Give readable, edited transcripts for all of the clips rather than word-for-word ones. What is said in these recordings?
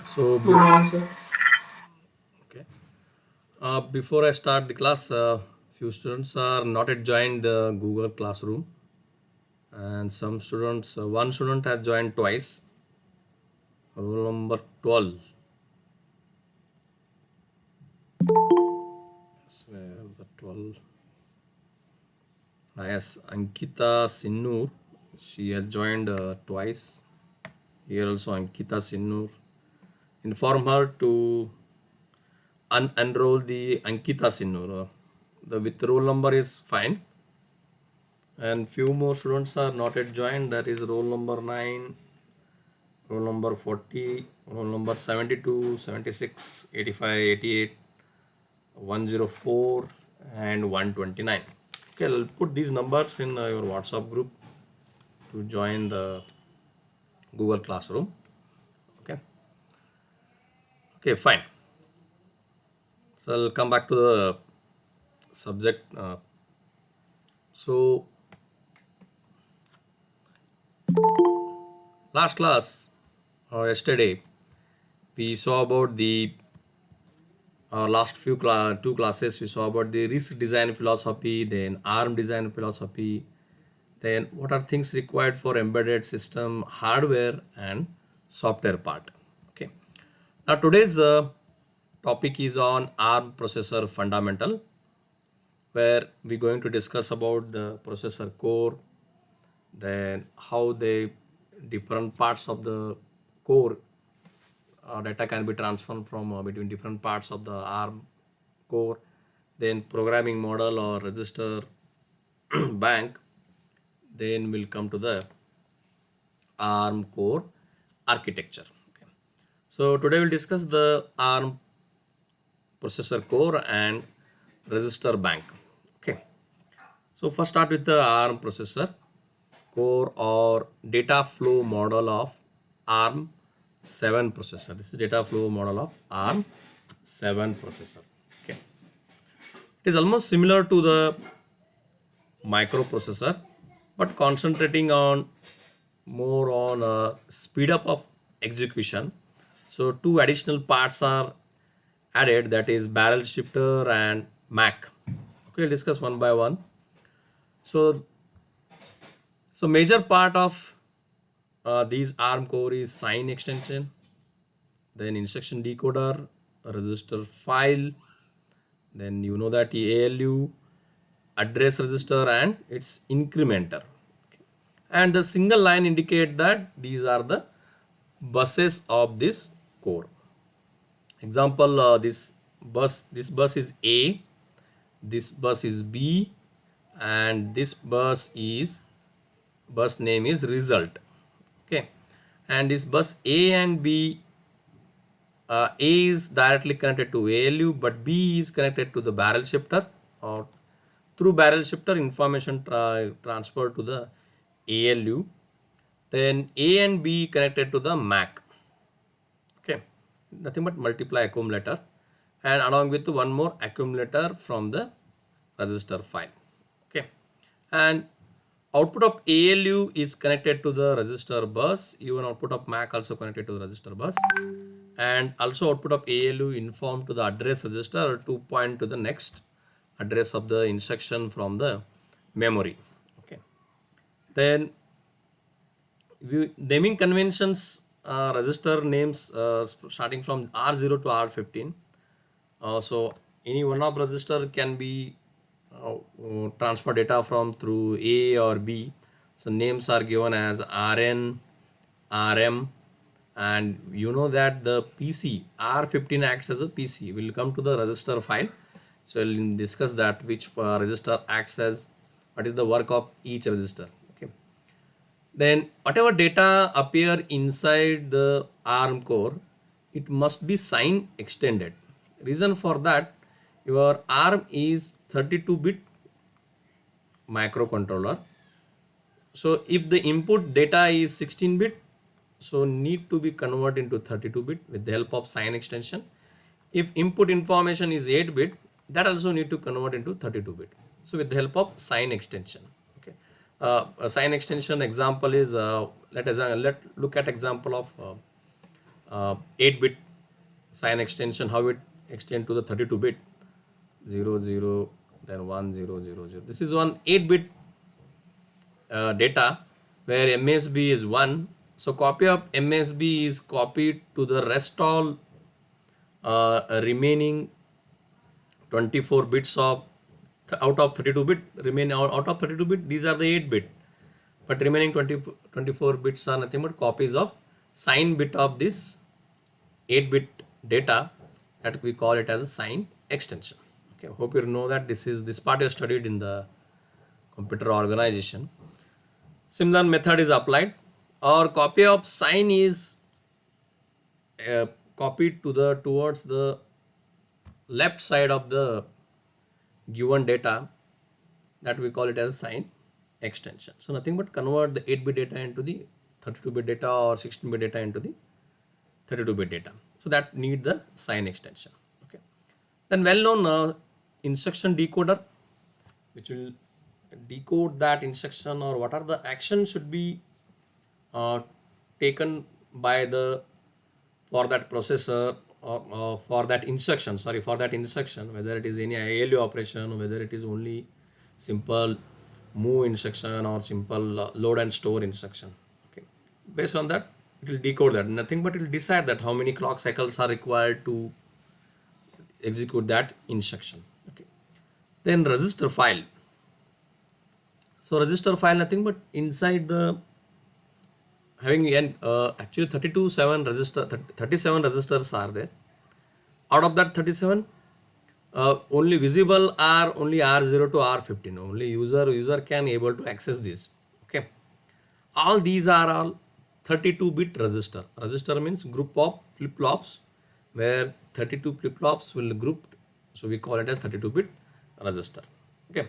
So, Yes, sir. okay. Before I start the class, few students are not yet joined the Google Classroom, and some students, one student has joined twice. Roll number 12. Where the 12? Yes, Ankita Sinnur. She has joined twice. Here also Ankita Sinnur. Inform her to unenroll the Ankita Sinnur. The with roll number is fine. And few more students are not yet joined. That is roll number 9, roll number 40, roll number 72, 76, 85, 88, 104, and 129. Okay, I'll put these numbers in your WhatsApp group to join the Google Classroom. Okay, okay, fine. So I'll come back to the subject. So last class or yesterday we saw about the last two classes we saw about the risk design philosophy, then arm design philosophy, then what are things required for embedded system hardware and software part. Okay, now today's topic is on arm processor fundamental, where we're going to discuss about the processor core, then how the different parts of the core data can be transferred from between different parts of the ARM core, then programming model or register bank, then we'll come to the ARM core architecture. Okay. So today we'll discuss the ARM processor core and register bank. Okay. So first start with the ARM processor core or data flow model of ARM 7 processor. This is data flow model of ARM 7 processor. Okay. It is almost similar to the microprocessor, but concentrating on more on speed up of execution. So two additional parts are added, that is barrel shifter and MAC. Okay, we'll discuss one by one. So major part of these ARM core is sign extension, then instruction decoder, a register file, then you know that ALU, address register, and its incrementer. Okay. And the single line indicate that these are the buses of this core. Example, this bus is A, this bus is B, and this bus name is result. Okay, and this bus A and B, A is directly connected to ALU, but B is connected to the barrel shifter, or through barrel shifter information transferred to the ALU. Then A and B connected to the MAC. Okay, nothing but multiply accumulator, and along with one more accumulator from the register file. Okay, and output of ALU is connected to the register bus, even output of MAC also connected to the register bus, and also output of ALU inform to the address register to point to the next address of the instruction from the memory. Okay, then naming conventions, register names starting from R0 to R15. So any one of register can be transfer data from through A or B. So names are given as RN, RM, and you know that the PC R15 acts as a PC. We'll come to the register file. So we'll discuss that which register acts as, what is the work of each register. Okay. Then whatever data appear inside the ARM core, it must be sign extended. Reason for that, your ARM is 32-bit microcontroller. So if the input data is 16-bit, so need to be converted into 32-bit with the help of sign extension. If input information is 8-bit, that also need to convert into 32-bit. So with the help of sign extension. Okay, a sign extension example is let look at example of 8-bit sign extension, how it extend to the 32-bit 0 0, then 1 0 0 0. This is one 8-bit data where MSB is 1. So copy of MSB is copied to the rest all remaining 24 bits of out of 32 bit remain out of 32 bit, these are the 8 bit, but remaining 24 bits are nothing but copies of sign bit of this 8 bit data, that we call it as a sign extension. Okay, hope you know that this part is studied in the computer organization. Similar method is applied, or copy of sign is copied to the towards the left side of the given data, that we call it as sign extension. So nothing but convert the 8-bit data into the 32-bit data, or 16-bit data into the 32-bit data. So that need the sign extension. Okay. Then well-known instruction decoder, which will decode that instruction, or what are the actions should be uh, taken by the for that processor, or for that instruction, whether it is any ALU operation, whether it is only simple move instruction, or simple load and store instruction. Okay, based on that it will decode that, nothing but it will decide that how many clock cycles are required to execute that instruction. Okay, then register file. So register file, nothing but inside the having an actually 32 7 register 37 registers are there. Out of that 37, only visible are only R0 to R15. Only user can able to access this. Okay, all these are all 32-bit register. Register means group of flip-flops where 32 flip-flops will grouped, so we call it as 32-bit register. Okay,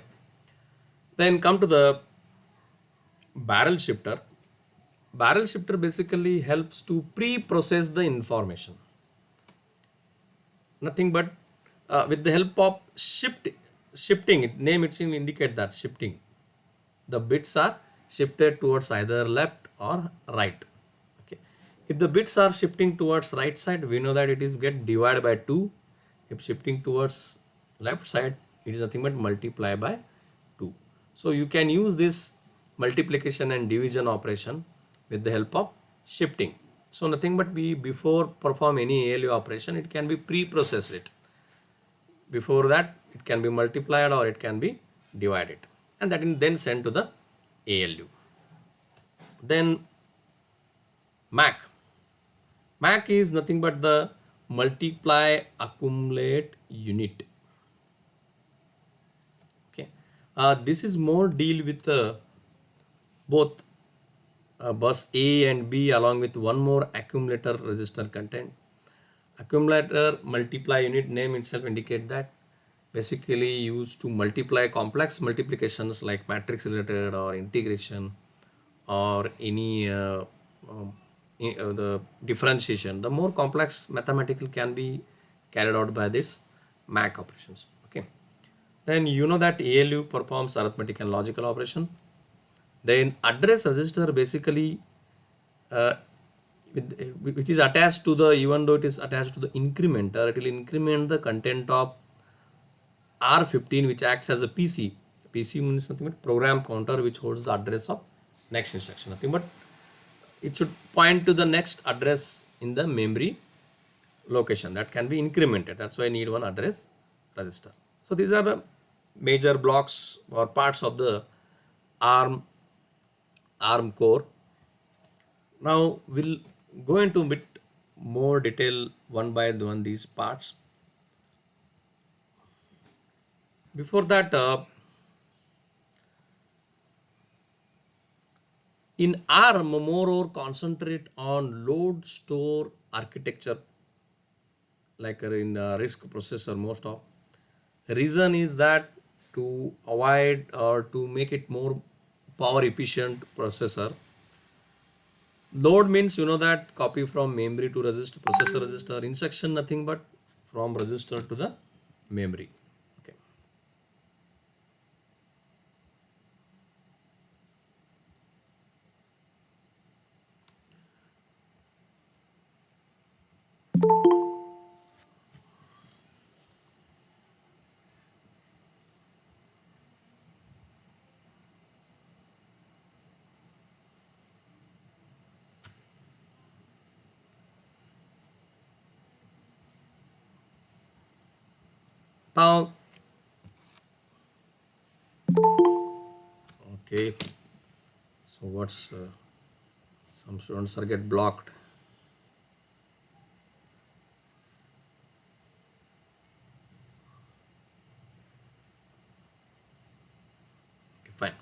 then come to the barrel shifter. Barrel shifter basically helps to pre-process the information, nothing but with the help of shifting it, name it will indicate that shifting, the bits are shifted towards either left or right. Okay, if the bits are shifting towards right side, we know that it is get divided by 2. If shifting towards left side, it is nothing but multiply by 2. So you can use this multiplication and division operation with the help of shifting. So nothing but we before perform any ALU operation, it can be pre-processed it. Before that it can be multiplied or it can be divided, and that is then sent to the ALU. Then MAC. MAC is nothing but the multiply accumulate unit. Okay, this is more deal with both bus A and B along with one more accumulator register content. Accumulator multiply unit, name itself indicate that basically used to multiply complex multiplications like matrix related or integration or any the differentiation. The more complex mathematical can be carried out by this MAC operations. Okay, then you know that ALU performs arithmetic and logical operation. Then address register basically uh, which is attached to the, even though it is attached to the incrementer, it will increment the content of R15, which acts as a PC. PC means nothing but program counter, which holds the address of next instruction. Nothing but it should point to the next address in the memory location that can be incremented. That's why I need one address register. So these are the major blocks or parts of the ARM core. Now we'll go into a bit more detail one by one these parts. Before that, in ARM, more concentrate on load store architecture, like in the RISC processor. Most of reason is that to avoid or to make it more power efficient processor. Load means you know that copy from memory to register, processor register, instruction nothing but from register to the memory. Okay. Now, okay, so what's some students are get blocked. Okay, fine,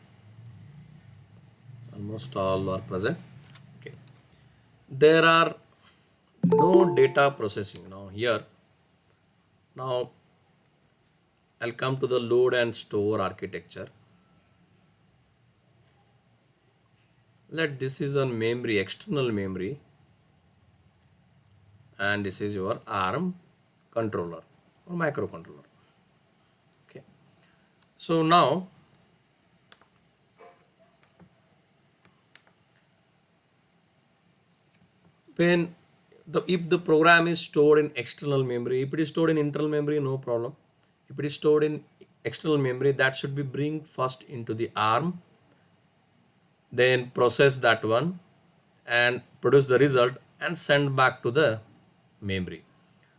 almost all are present. Okay, there are no data processing now here. Now I'll come to the load and store architecture. Let this is a memory, external memory, and this is your ARM controller or microcontroller. Okay, so now when if the program is stored in external memory, if it is stored in internal memory, no problem. If it is stored in external memory, that should be bring first into the ARM, then process that one and produce the result and send back to the memory.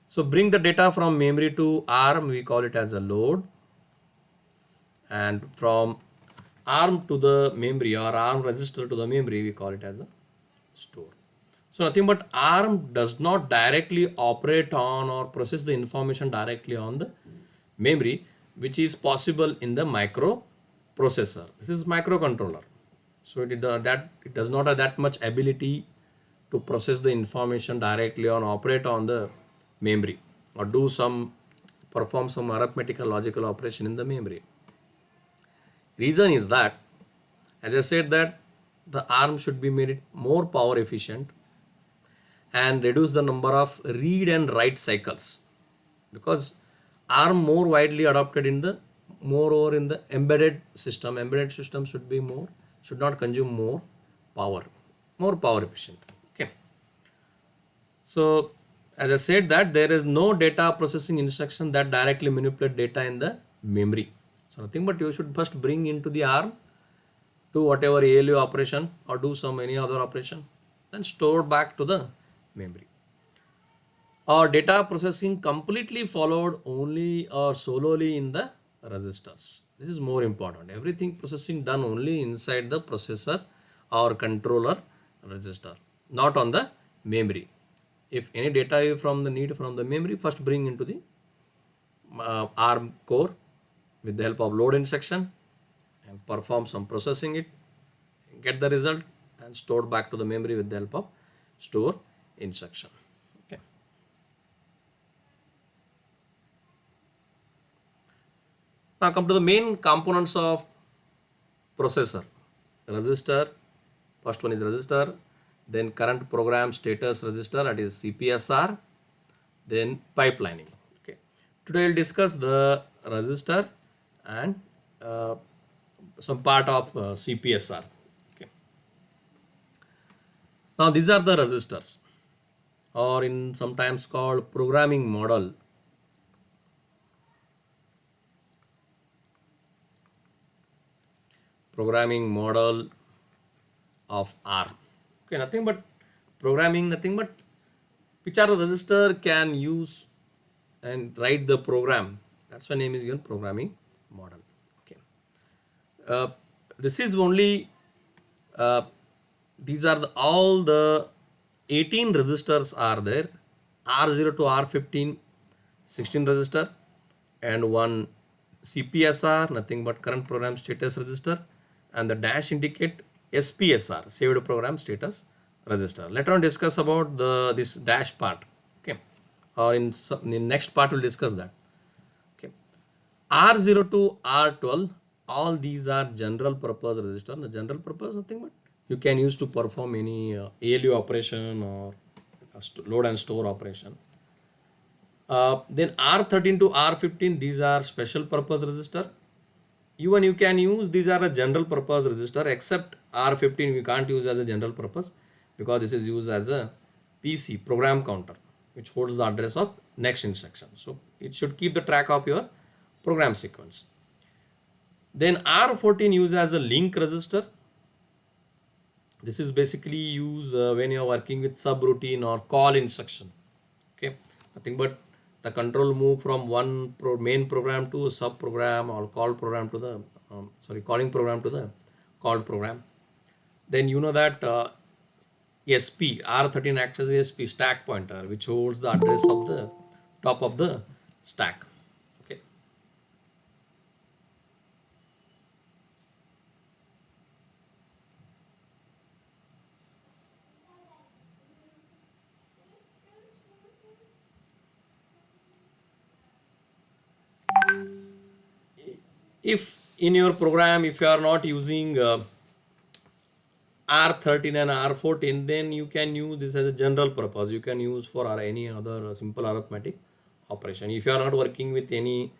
So bring the data from memory to ARM, we call it as a load, and from ARM to the memory or ARM register to the memory, we call it as a store. So nothing but ARM does not directly operate on or process the information directly on the memory, which is possible in the microprocessor. This is microcontroller. So it does not have that much ability to process the information directly on operate on the memory or perform some arithmetical logical operation in the memory. Reason is that, as I said, that the ARM should be made more power efficient and reduce the number of read and write cycles, because ARM more widely adopted in the moreover in the embedded system. Embedded system should not consume more power efficient. Okay, so as I said that there is no data processing instruction that directly manipulate data in the memory. So nothing but you should first bring into the ARM, do whatever ALU operation or do some any other operation, then store back to the memory. Or data processing completely followed only or solely in the registers. This is more important. Everything processing done only inside the processor or controller register, not on the memory. If any data you from the memory, first bring into the ARM core with the help of load instruction and perform some processing it, get the result and store back to the memory with the help of store instruction. Okay. Now come to the main components of processor. Register, first one is register, then current program status register, that is CPSR, then pipelining. Okay. Today we'll discuss the register and some part of CPSR. Okay. Now these are the registers, or in sometimes called programming model. Programming model of ARM. Okay, nothing but which are the register can use and write the program. That's why name is given programming model. Okay, this is only these are all the 18 registers are there. R0 to R15 16 register and one CPSR, nothing but current program status register, and the dash indicate SPSR, saved program status register. Later on discuss about this dash part. Okay, or in next part we'll discuss that. Okay, R0 to R12, all these are general purpose register. The general purpose nothing but you can use to perform any ALU operation or load and store operation. Then R13 to R15, these are special purpose register. Even you can use, these are a general purpose register, except R15 we can't use as a general purpose because this is used as a PC program counter which holds the address of next instruction. So it should keep the track of your program sequence. Then R14 used as a link register. This is basically used when you are working with subroutine or call instruction. Okay, nothing but the control move from one main program to a sub program, or call program to the calling program to the called program. Then you know that SP R13 acts as a SP stack pointer, which holds the address of the top of the stack. Okay. If in your program, if you are not using R13 and R14, then you can use this as a general purpose. You can use for any other simple arithmetic operation. If you are not working with any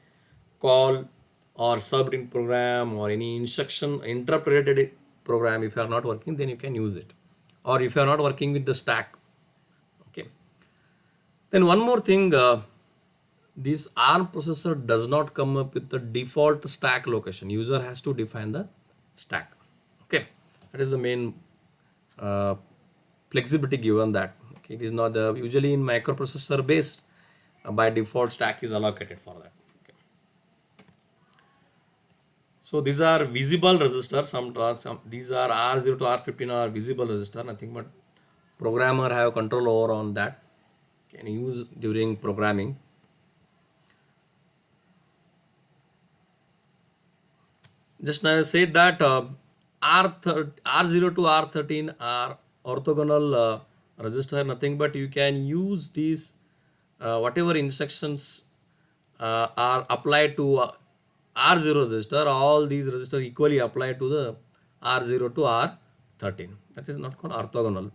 call or subroutine program or any instruction interrupt related program, if you are not working, then you can use it. Or if you are not working with the stack. Okay. Then one more thing, this ARM processor does not come up with the default stack location. User has to define the stack. Okay, that is the main uh, flexibility given that. Okay, it is not the usually in microprocessor based, by default stack is allocated for that. Okay. So these are visible resistors. Some these are R0 to R15 are visible resistor. Nothing but programmer have control over on that. Can use during programming. Just now I said that R0 to R13 are orthogonal resistor, nothing but you can use these whatever instructions are applied to R0 resistor, all these resistors equally apply to the R0 to R13. That is not called orthogonal.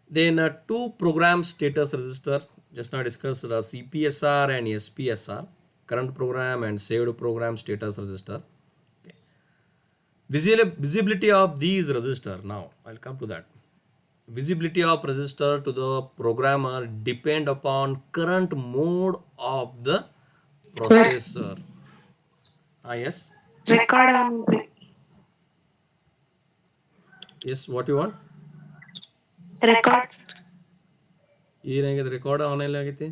Then two program status resistors, just now discussed CPSR and SPSR, current program and saved program status resistor. Visibility of these resistor, now I'll come to that. Visibility of resistor to the programmer depend upon current mode of the Sir, processor. Yes. record on. Yes, what you want? Record. ಏನಾಗಿದೆ record online ಆಗೈತಿ.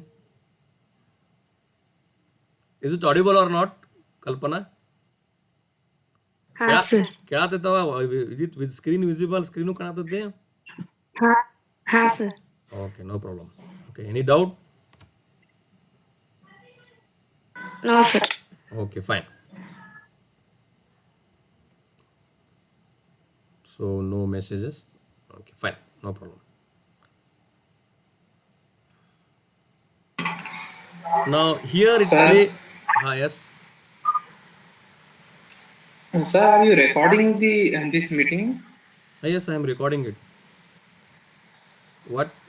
Is it audible or not, Kalpana? हाँ sir. ಕೇಳತ್ತೈತವ? Is it with screen visible? Screen ಕಾಣತೈತಿ? हाँ हाँ sir. Okay, no problem. Okay, any doubt? No sir. Okay, fine. So no messages. Okay, fine, no problem. Now here it's Sir. play. Yes. Sir, are you recording this meeting? Yes, I am recording it.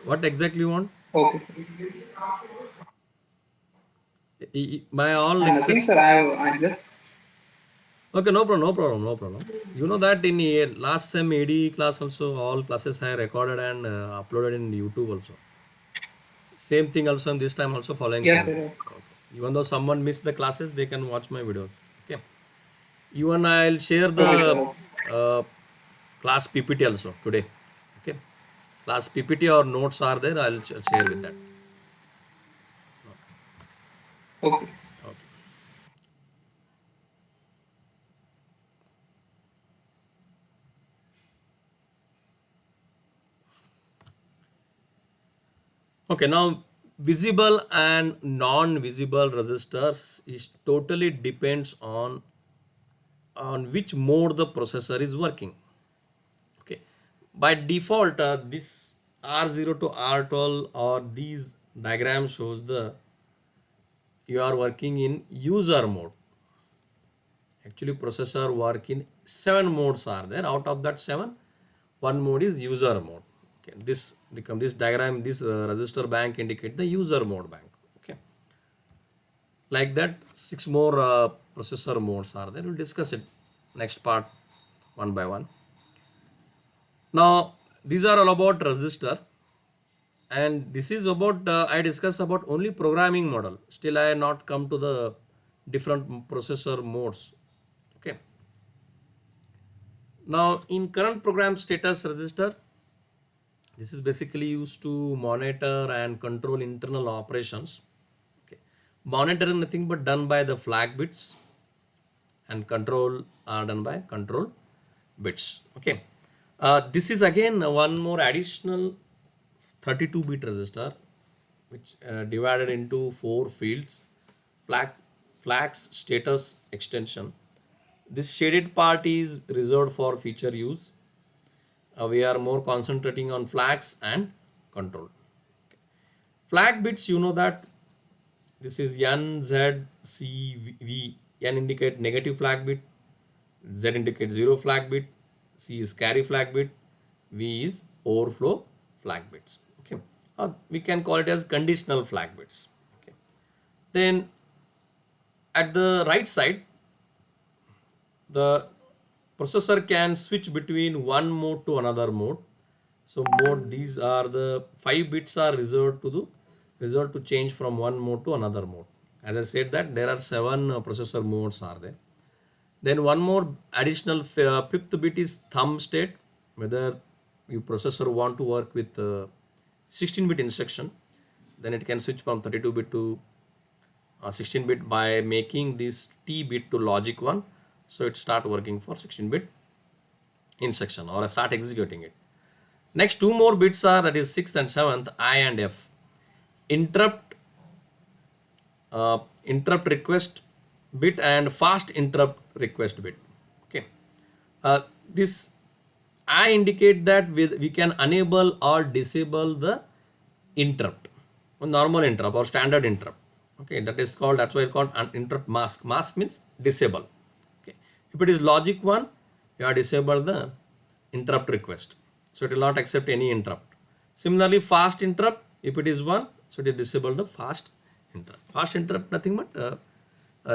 What exactly you want? Okay. My all Nothing, lectures. sir. I just. Okay, no problem, no problem, no problem. You know that in last sem AD class also all classes I recorded and uploaded in YouTube also. Same thing also in this time also following Yes, same. sir. Okay. Even though someone missed the classes, they can watch my videos. Okay. Even I'll share the Okay, sir. class PPT also today. Okay. Class PPT or notes are there. I'll share with that. Okay. Okay. Okay, now visible and non-visible resistors is totally depends on which mode the processor is working. Okay, by default this R0 to R12 or these diagram shows the you are working in user mode. Actually processor work in 7 modes are there. Out of that 7, one mode is user mode. Okay, this diagram, this register bank indicate the user mode bank. Okay, like that 6 more processor modes are there. We'll discuss it next part one by one. Now these are all about resistor, and this is about I discuss about only programming model. Still I not come to the different processor modes. Okay. Now in current program status register, this is basically used to monitor and control internal operations. Okay. Monitoring nothing but done by the flag bits, and control are done by control bits. Okay, this is again one more additional 32-bit register, which divided into 4 fields: flag, flags, status, extension. This shaded part is reserved for future use. We are more concentrating on flags and control. Flag bits, you know that this is N, Z, C, V. N indicate negative flag bit, Z indicates zero flag bit, C is carry flag bit, V is overflow flag bits. Okay, we can call it as conditional flag bits. Okay, then at the right side, the processor can switch between one mode to another mode. So mode, these are the 5 bits are reserved to change from one mode to another mode. As I said that there are 7 processor modes are there. Then one more additional 5th bit is thumb state, whether your processor want to work with 16-bit instruction, then it can switch from 32-bit to 16-bit by making this T bit to logic 1. So it start working for 16-bit instruction or start executing it. Next 2 more bits are, that is 6th and 7th, I and F. Interrupt request bit and fast interrupt request bit. Okay, this I indicate that we can enable or disable the interrupt, normal interrupt or standard interrupt. Okay, that is called, that's why it's called an interrupt mask. Mask means disable. Okay, if it is logic 1, you are disable the interrupt request, so it will not accept any interrupt. Similarly, fast interrupt, if it is 1, so it is disable the fast interrupt. Fast interrupt nothing but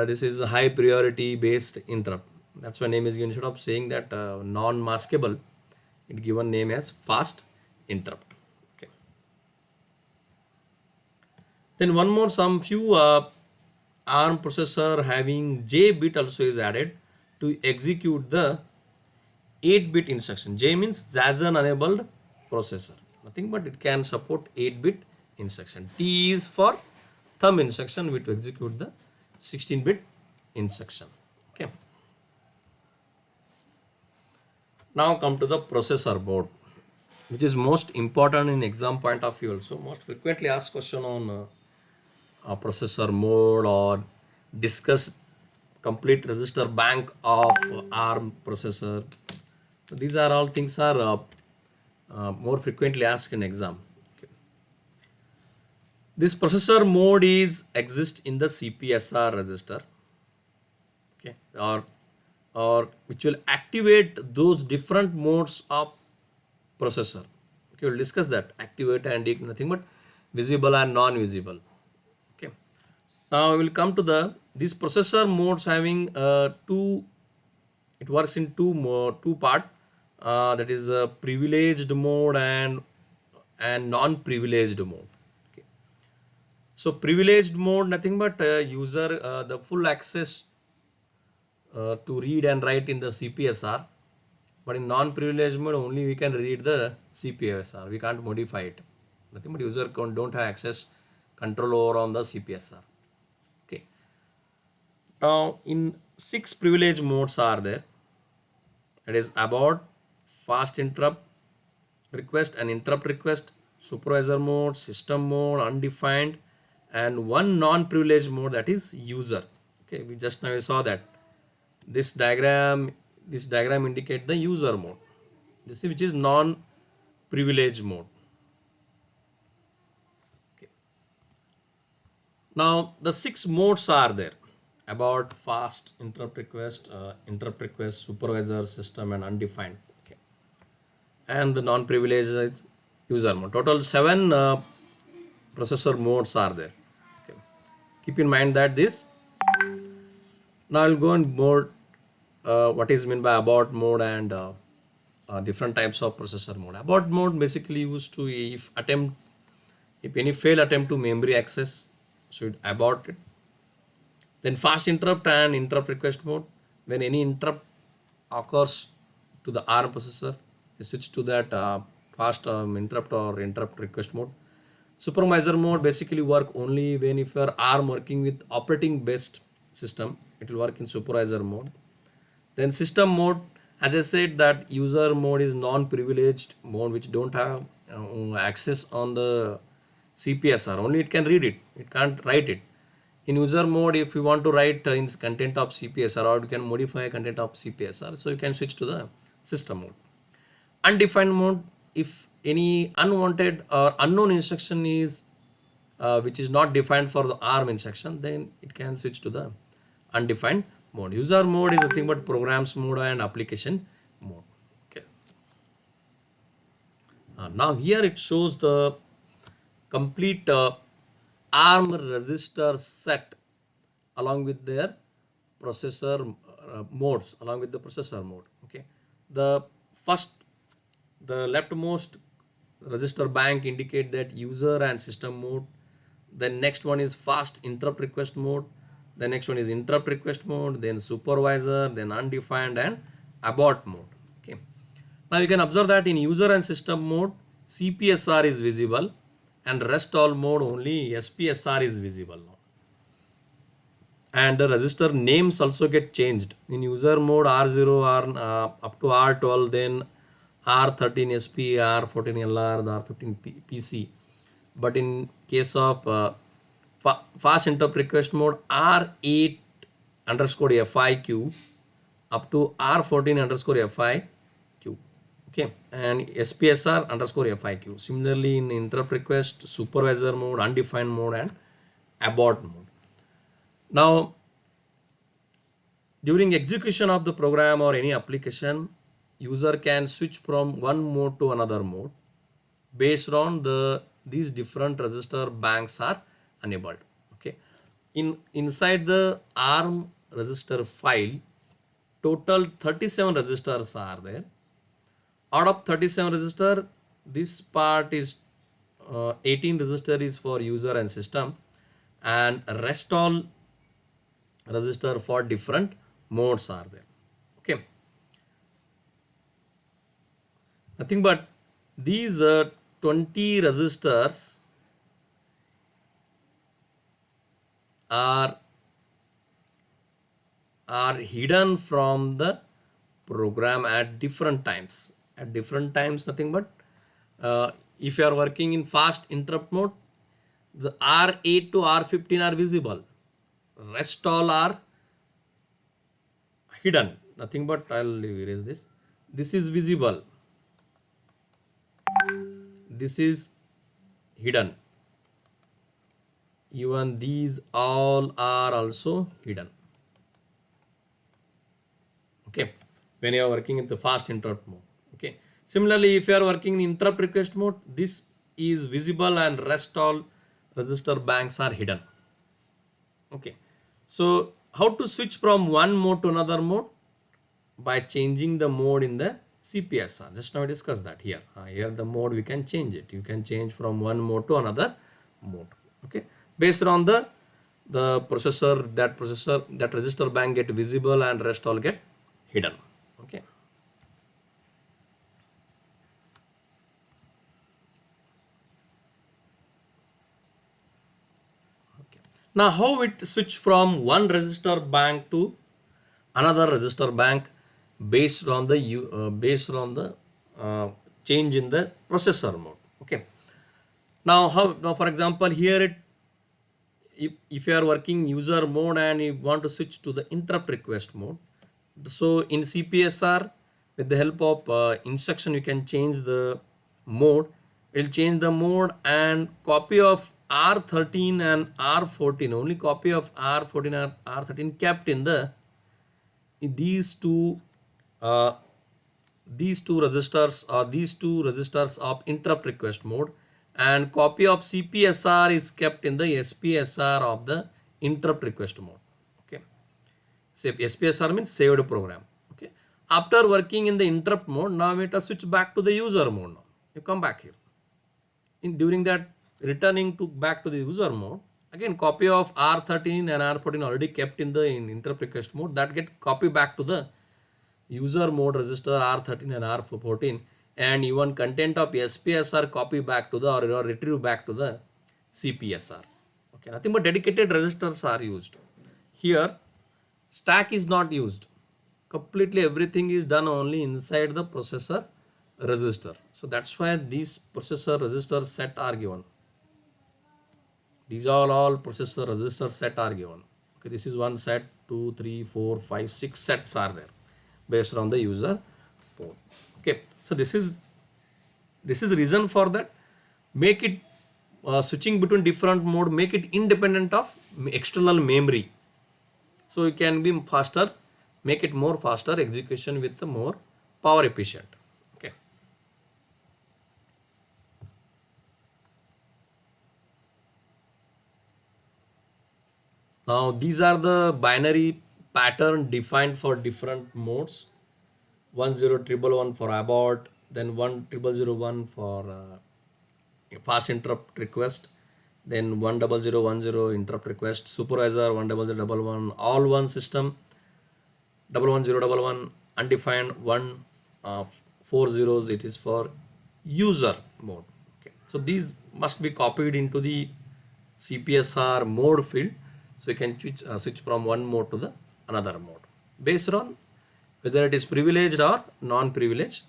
this is a high priority based interrupt. That's why name is given. Instead of saying that non-maskable, it given name as fast interrupt. Okay. Then one more, some few ARM processor having J bit also is added to execute the 8-bit instruction. J means JASN enabled processor. Nothing but it can support 8-bit instruction. T is for thumb instruction, which to execute the 16-bit instruction. Okay. Now come to the processor board, which is most important in exam point of view also. Most frequently asked question on processor mode, or discuss complete register bank of ARM processor. So these are all things are more frequently asked in exam. Okay. This processor mode is exist in the CPSR register. Okay, or which will activate those different modes of processor. Okay, we'll discuss that. Activate and nothing but visible and non-visible. Okay. Now we will come to the these processor modes having two. It works in two part. That is a privileged mode and non-privileged mode. Okay. So privileged mode nothing but user the full access to read and write in the CPSR, but in non-privileged mode only we can read the CPSR. We can't modify it. Nothing but user don't have access control over on the CPSR. Okay. Now in 6 privilege modes are there. That is abort, fast interrupt request and interrupt request, supervisor mode, system mode, undefined, and one non-privileged mode, that is user. Okay, we just now saw that this diagram indicate the user mode. This is which is non-privileged mode. Okay. Now the 6 modes are there: abort, fast, interrupt request, supervisor, system, and undefined. Okay. And the non-privileged is user mode. Total 7 processor modes are there. Okay. Keep in mind that this. Now I'll go in more what is meant by abort mode and different types of processor mode. Abort mode basically used to if any fail attempt to memory access, should abort it. Then fast interrupt and interrupt request mode, when any interrupt occurs to the ARM processor, you switch to that fast interrupt or interrupt request mode. Supervisor mode basically work only when if you are ARM working with operating based system, it will work in supervisor mode. Then system mode, as I said, that user mode is non-privileged mode which don't have access on the CPSR. Only it can read it. It can't write it. In user mode, if you want to write in content of CPSR or you can modify content of CPSR, so you can switch to the system mode. Undefined mode, if any unwanted or unknown instruction is which is not defined for the ARM instruction, then it can switch to the undefined mode. User mode is nothing but programs mode and application mode. Okay. Now here it shows the complete ARM register set along with their processor modes, along with the processor mode. Okay. The first, the leftmost register bank indicate that user and system mode. The next one is fast interrupt request mode. The next one is interrupt request mode, then supervisor, then undefined and abort mode. Okay. Now you can observe that in user and system mode, CPSR is visible and rest all mode only SPSR is visible now. And the register names also get changed. In user mode R0, up to R12, then R13 SP, R14 LR, the R15 PC. But in case of fast interrupt request mode, R8 underscore FIQ up to R14 underscore FIQ. Okay, and SPSR underscore FIQ. Similarly, in interrupt request, supervisor mode, undefined mode, and abort mode. Now, during execution of the program or any application, user can switch from one mode to another mode based on these different register banks are enabled. Okay, inside the ARM register file, total 37 registers are there. Out of 37 register, this part is 18 register is for user and system, and rest all register for different modes are there. Okay, nothing but these 20 registers are hidden from the program at different times. At different times, nothing but if you are working in fast interrupt mode, the R8 to R15 are visible. Rest all are hidden. Nothing but I'll erase this. This is visible. This is hidden. Even these all are also hidden. Okay, when you are working in the fast interrupt mode. Okay, similarly, if you are working in interrupt request mode, this is visible and rest all register banks are hidden. Okay, so how to switch from one mode to another mode? By changing the mode in the CPSR. Just now we discussed that here. Here the mode we can change it. You can change from one mode to another mode. Okay, based on the processor, that register bank get visible and rest all get hidden. Okay. Now how it switch from one register bank to another register bank based on the change in the processor mode. Okay. Now for example here if you are working user mode and you want to switch to the interrupt request mode, so in CPSR with the help of instruction you can change the mode. It will change the mode and copy of R13 and R14, only copy of R14 and R13 kept in these two registers or these two registers of interrupt request mode, and copy of CPSR is kept in the SPSR of the interrupt request mode. Okay, so SPSR means saved program. Okay, after working in the interrupt mode, now we have to switch back to the user mode. Now you come back here. During that returning to back to the user mode, again copy of R13 and R14 already kept in the interrupt request mode, that get copy back to the user mode register R13 and R14, and even content of SPSR copy back to the or retrieve back to the CPSR. Okay, nothing but dedicated registers are used. Here, stack is not used. Completely everything is done only inside the processor register. So that's why these processor register set are given. These are all processor register set are given. Okay, this is one set, 2, 3, 4, 5, 6 sets are there based on the user port. Okay, so this is reason for that. Make it switching between different mode, make it independent of external memory, so it can be faster, make it more faster execution with the more power efficient. Okay, now these are the binary pattern defined for different modes. 10111 for abort, then 10001 for fast interrupt request, then 10010 interrupt request, supervisor 10011, all one system 11011, undefined 140, it is for user mode. Okay, so these must be copied into the CPSR mode field, so you can switch from one mode to the another mode based on whether it is privileged or non-privileged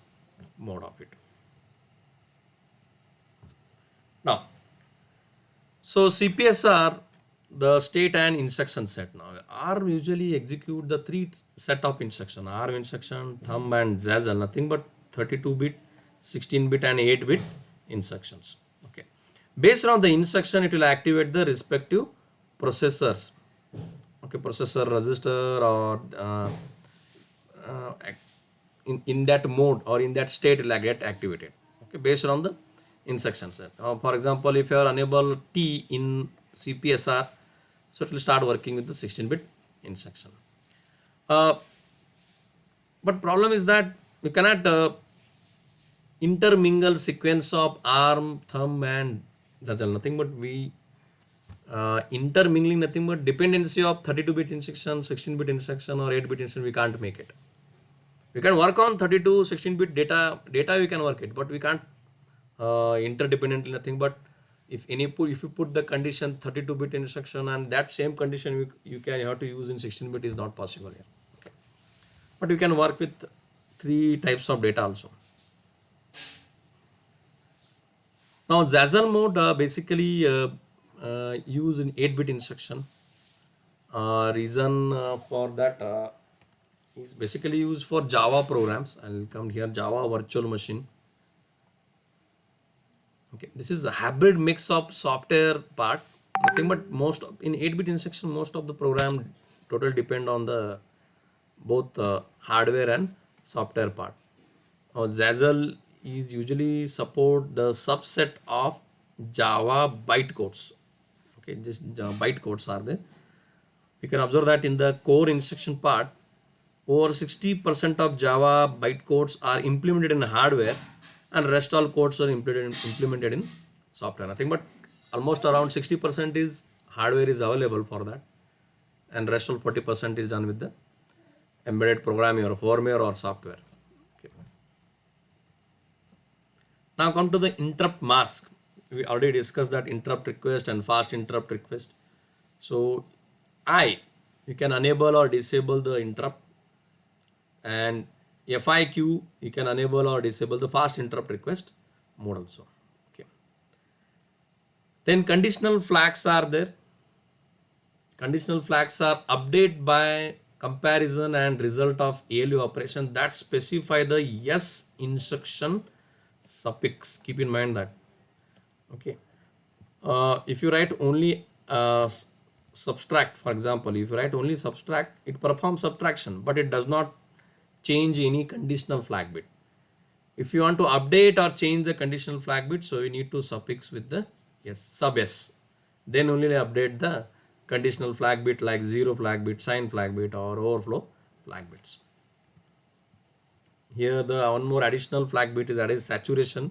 mode of it. Now, so CPSR, the state and instruction set. Now, ARM usually execute the three set of instruction: ARM instruction, thumb, and Zazzle. Nothing but 32-bit, 16-bit, and 8-bit instructions. Okay, based on the instruction, it will activate the respective processors. Okay, processor register or in that mode or in that state it will get activated. Okay, based on the instruction set. For example, if you are unable T in CPSR, so it will start working with the 16-bit instruction. But problem is that we cannot intermingle sequence of ARM, thumb, and Zazzle. Nothing but we intermingling nothing but dependency of 32-bit instruction, 16-bit instruction, or 8-bit instruction. We can't make it. We can work on 32, 16-bit data we can work it, but we can't interdependently nothing. But if you put the condition 32-bit instruction and that same condition you have to use in 16-bit is not possible here. Okay. But you can work with three types of data also. Now Zazzle mode basically use in 8-bit instruction. Reason for that is basically used for Java programs. I'll come here, Java virtual machine. Okay, this is a hybrid mix of software part. Nothing but in 8-bit instruction, most of the program total depend on the both hardware and software part. Zazzle is usually support the subset of Java bytecodes. Okay, just bytecodes are there. We can observe that in the core instruction part, over 60% of Java bytecodes are implemented in hardware, and rest all codes are implemented in software. Nothing but almost around 60% is hardware is available for that, and rest all 40% is done with the embedded programming or firmware or software. Okay. Now come to the interrupt mask. We already discussed that interrupt request and fast interrupt request. So you can enable or disable the interrupt, and FIQ you can enable or disable the fast interrupt request mode also. Okay. Then conditional flags are there. Conditional flags are update by comparison and result of ALU operation that specify the yes instruction suffix. Keep in mind that. Okay. If you write only subtract, for example, if you write only subtract, it performs subtraction, but it does not change any conditional flag bit. If you want to update or change the conditional flag bit, so you need to suffix with the yes, sub s. Then only update the conditional flag bit like zero flag bit, sign flag bit, or overflow flag bits. Here the one more additional flag bit is added, saturation.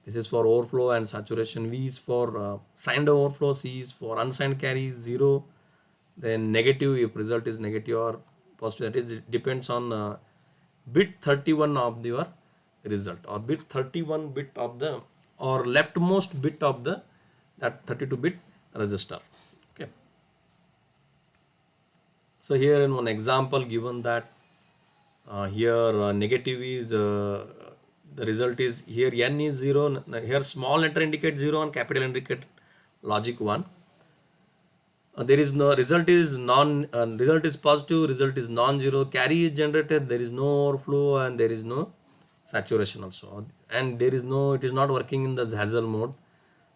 This is for overflow and saturation. V is for signed overflow, C is for unsigned carry, 0. Then negative if result is negative or positive, that is, it depends on bit 31 of your result, or bit 31 bit of the or leftmost bit of the that 32-bit register. Okay. So here in one example given that here negative is the result is here n is 0, here small letter indicate 0 and capital indicate logic 1. There is no result is result is positive, result is non-zero, carry is generated, there is no overflow and there is no saturation also, and there is no, it is not working in the Hazel mode,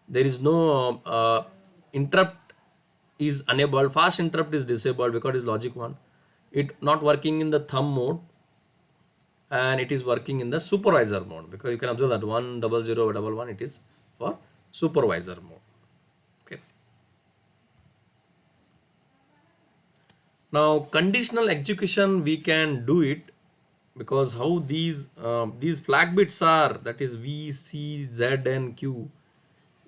there is no interrupt is enabled, fast interrupt is disabled because it is logic 1, it not working in the thumb mode, and it is working in the supervisor mode, because you can observe that 10011 it is for supervisor mode. Okay. Now conditional execution we can do it, because how these flag bits are, that is V, C, Z and Q,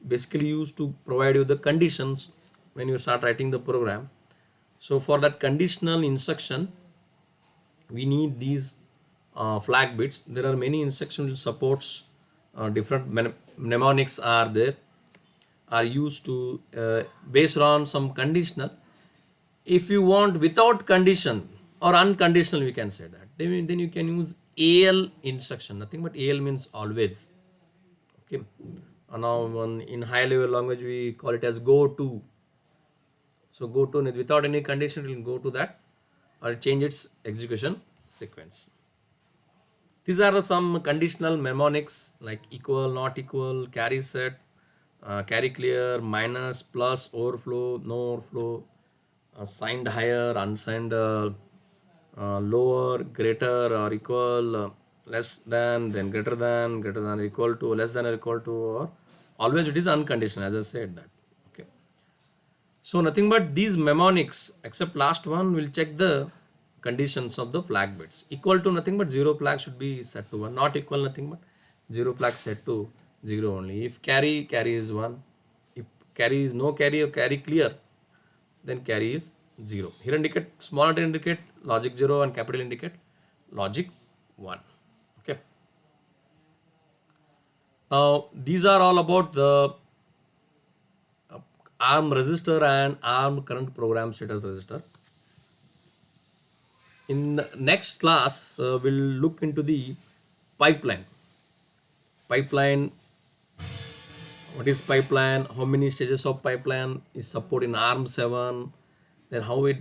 basically used to provide you the conditions when you start writing the program. So for that conditional instruction we need these flag bits. There are many instruction supports, different mnemonics are there, are used to based on some conditional. If you want without condition or unconditional, we can say that, then you can use AL instruction, nothing but AL means always. Okay. Now in high level language we call it as go to. So go to without any condition it will go to that or change its execution sequence. These are some conditional mnemonics like equal, not equal, carry set, carry clear, minus, plus, overflow, no overflow, signed higher, unsigned lower, greater or equal, less than, then greater than or equal to, less than or equal to, or always it is unconditional, as I said that. Okay. So nothing but these mnemonics except last one will check the conditions of the flag bits. Equal to nothing but 0 flag should be set to 1, not equal nothing but 0 flag set to 0 only. If carry is 1, if carry is no carry or carry clear, then carry is 0. Here indicate small letter indicate logic 0 and capital indicate logic 1. Okay. Now these are all about the ARM register and ARM current program status register. In the next class we'll look into the pipeline. What is pipeline, how many stages of pipeline is support in ARM 7, then how it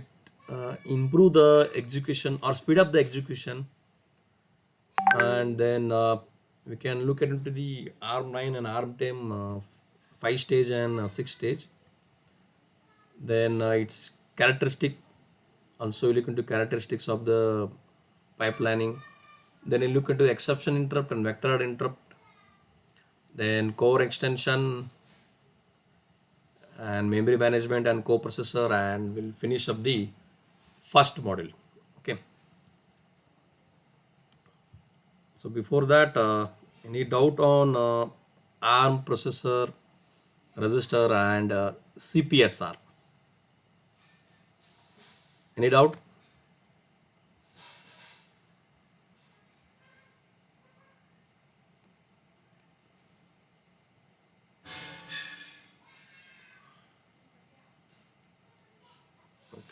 improve the execution or speed up the execution, and then we can look into the ARM 9 and ARM 10 5 stage and 6 stage. Then its characteristic, also you look into characteristics of the pipelining. Then you look into exception interrupt and vector interrupt, then core extension and memory management and coprocessor, and we'll finish up the first module. Okay. So before that, any doubt on ARM processor, register and CPSR? Any doubt?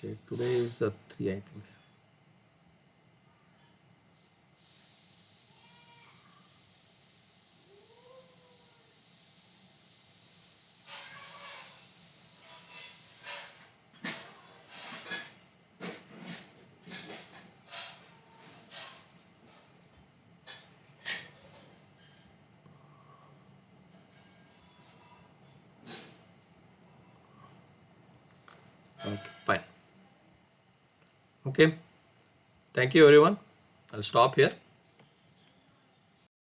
Okay, today is 3, I think. Okay, fine. Okay, thank you everyone. I'll stop here.